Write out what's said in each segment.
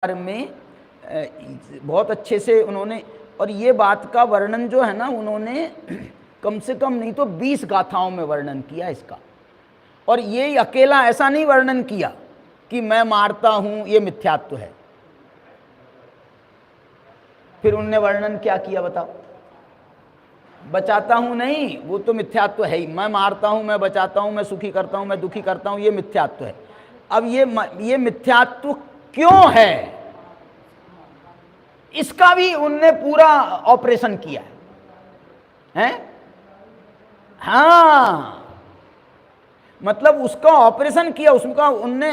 में बहुत अच्छे से उन्होंने, और ये बात का वर्णन जो है ना उन्होंने कम से कम नहीं तो 20 गाथाओं में वर्णन किया इसका। और ये अकेला ऐसा नहीं वर्णन किया कि मैं मारता हूं ये मिथ्यात्व है। फिर उनने वर्णन क्या किया बताओ? बचाता हूं नहीं, वो तो मिथ्यात्व है ही। मैं मारता हूं, मैं बचाता हूं, मैं सुखी करता हूं, मैं दुखी करता हूं, ये मिथ्यात्व है। अब ये मिथ्यात्व क्यों है, इसका भी उनने पूरा ऑपरेशन किया है? हाँ, मतलब उसका ऑपरेशन किया, उसका उनने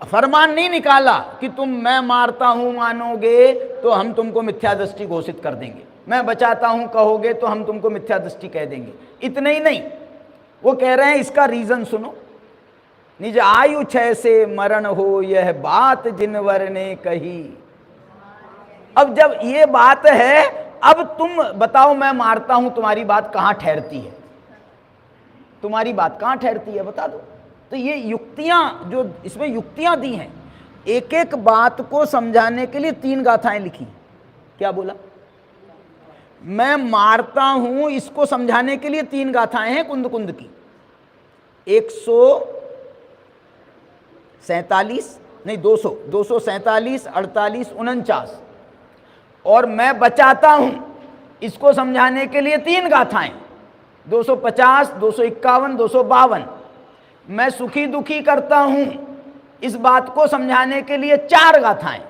फरमान नहीं निकाला कि तुम मैं मारता हूं मानोगे तो हम तुमको मिथ्या दृष्टि घोषित कर देंगे, मैं बचाता हूं कहोगे तो हम तुमको मिथ्या दृष्टि कह देंगे। इतना ही नहीं, वो कह रहे हैं इसका रीजन सुनो। निज आयु क्षय से मरण हो यह बात जिनवर ने कही। अब जब ये बात है, अब तुम बताओ मैं मारता हूं, तुम्हारी बात कहां ठहरती है? तुम्हारी बात कहां ठहरती है बता दो। तो ये युक्तियां, जो इसमें युक्तियां दी हैं, एक एक बात को समझाने के लिए 3 गाथाएं लिखी। क्या बोला? मैं मारता हूं इसको समझाने के लिए 3 गाथाएं हैं कुंद कुंद की। 147 नहीं 200, 247, 48, 49। और मैं बचाता हूं इसको समझाने के लिए 3 गाथाएं, 250, 251, 252। मैं सुखी दुखी करता हूं इस बात को समझाने के लिए 4 गाथाएं,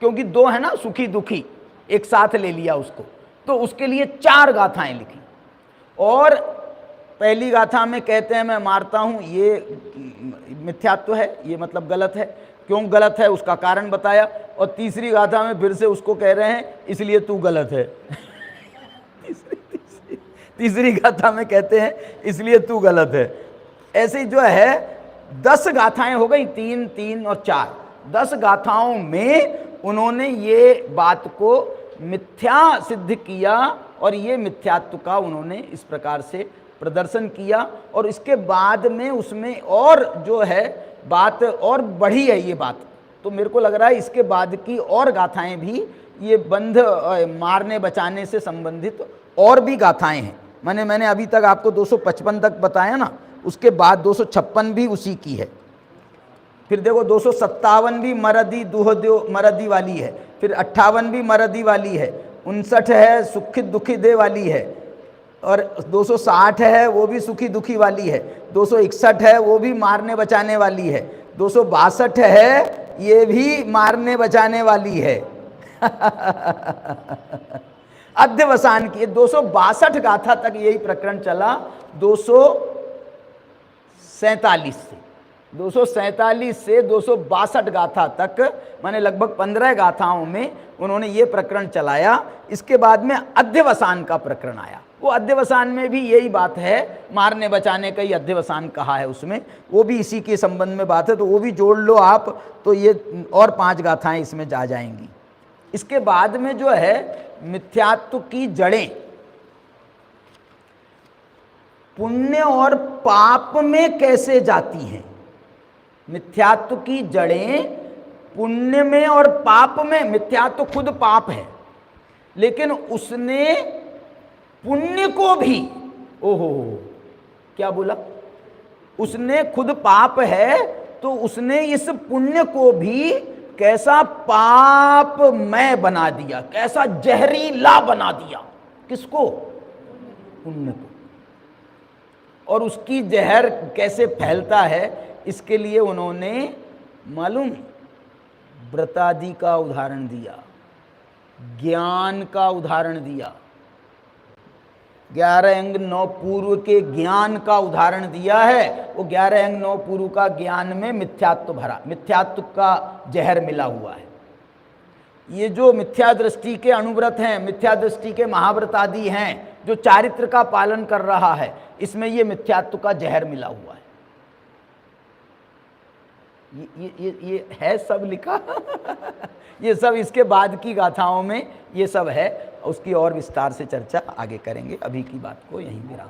क्योंकि 2 है ना सुखी दुखी, एक साथ ले लिया उसको, तो उसके लिए 4 गाथाएं लिखी। और पहली गाथा में कहते हैं मैं मारता हूं, ये मिथ्यात्व है, ये मतलब गलत है। क्यों गलत है उसका कारण बताया। और तीसरी गाथा में फिर से उसको कह रहे हैं इसलिए तू गलत है। तीसरी गाथा में कहते हैं इसलिए तू गलत है। ऐसे जो है 10 गाथाएं हो गई, 3, 3 और 4। 10 गाथाओं में उन्होंने ये बात को मिथ्या सिद्ध किया और ये मिथ्यात्व का उन्होंने इस प्रकार से प्रदर्शन किया। और इसके बाद में उसमें और जो है बात और बढ़ी है ये बात। तो मेरे को लग रहा है इसके बाद की और गाथाएं भी ये बंध मारने बचाने से संबंधित और भी गाथाएं हैं। मैंने अभी तक आपको 255 तक बताया ना, उसके बाद 256 भी उसी की है। फिर देखो 257 भी मरदी दुहद्यो मरदी वाली है। फिर 58 भी मरदी वाली है। 59 है सुखी दुखी दे वाली है। और 260 है वो भी सुखी दुखी वाली है। 261 है वो भी मारने बचाने वाली है। 262 है ये भी मारने बचाने वाली है। अध्यवसान की 262 गाथा तक यही प्रकरण चला। 247 से 262 गाथा तक, माने लगभग 15 गाथाओं में उन्होंने ये प्रकरण चलाया। इसके बाद में अध्यवसान का प्रकरण आया। वो अध्यवसान में भी यही बात है, मारने बचाने का ही अध्यवसान कहा है उसमें, वो भी इसी के संबंध में बात है। तो वो भी जोड़ लो आप, तो ये और 5 गाथाएं इसमें जा जाएंगी। इसके बाद में जो है मिथ्यात्व की जड़ें पुण्य और पाप में कैसे जाती हैं। मिथ्यात्व की जड़ें पुण्य में और पाप में। मिथ्यात्व खुद पाप है, लेकिन उसने पुण्य को भी, ओहो क्या बोला, उसने खुद पाप है तो उसने इस पुण्य को भी कैसा पापमय बना दिया, कैसा जहरीला बना दिया। किसको? पुण्य को। और उसकी जहर कैसे फैलता है इसके लिए उन्होंने मालूम व्रतादि का उदाहरण दिया, ज्ञान का उदाहरण दिया, 11 अंग 9 पूर्व के ज्ञान का उदाहरण दिया है। वो 11 अंग 9 पूर्व का ज्ञान में मिथ्यात्व भरा, मिथ्यात्व का जहर मिला हुआ है। ये जो मिथ्या दृष्टि के अनुव्रत हैं, मिथ्या दृष्टि के महाव्रत आदि हैं, जो चारित्र का पालन कर रहा है, इसमें ये मिथ्यात्व का जहर मिला हुआ है। ये है सब लिखा। ये सब इसके बाद की गाथाओं में ये सब है। उसकी और विस्तार से चर्चा आगे करेंगे। अभी की बात को यहीं विराम।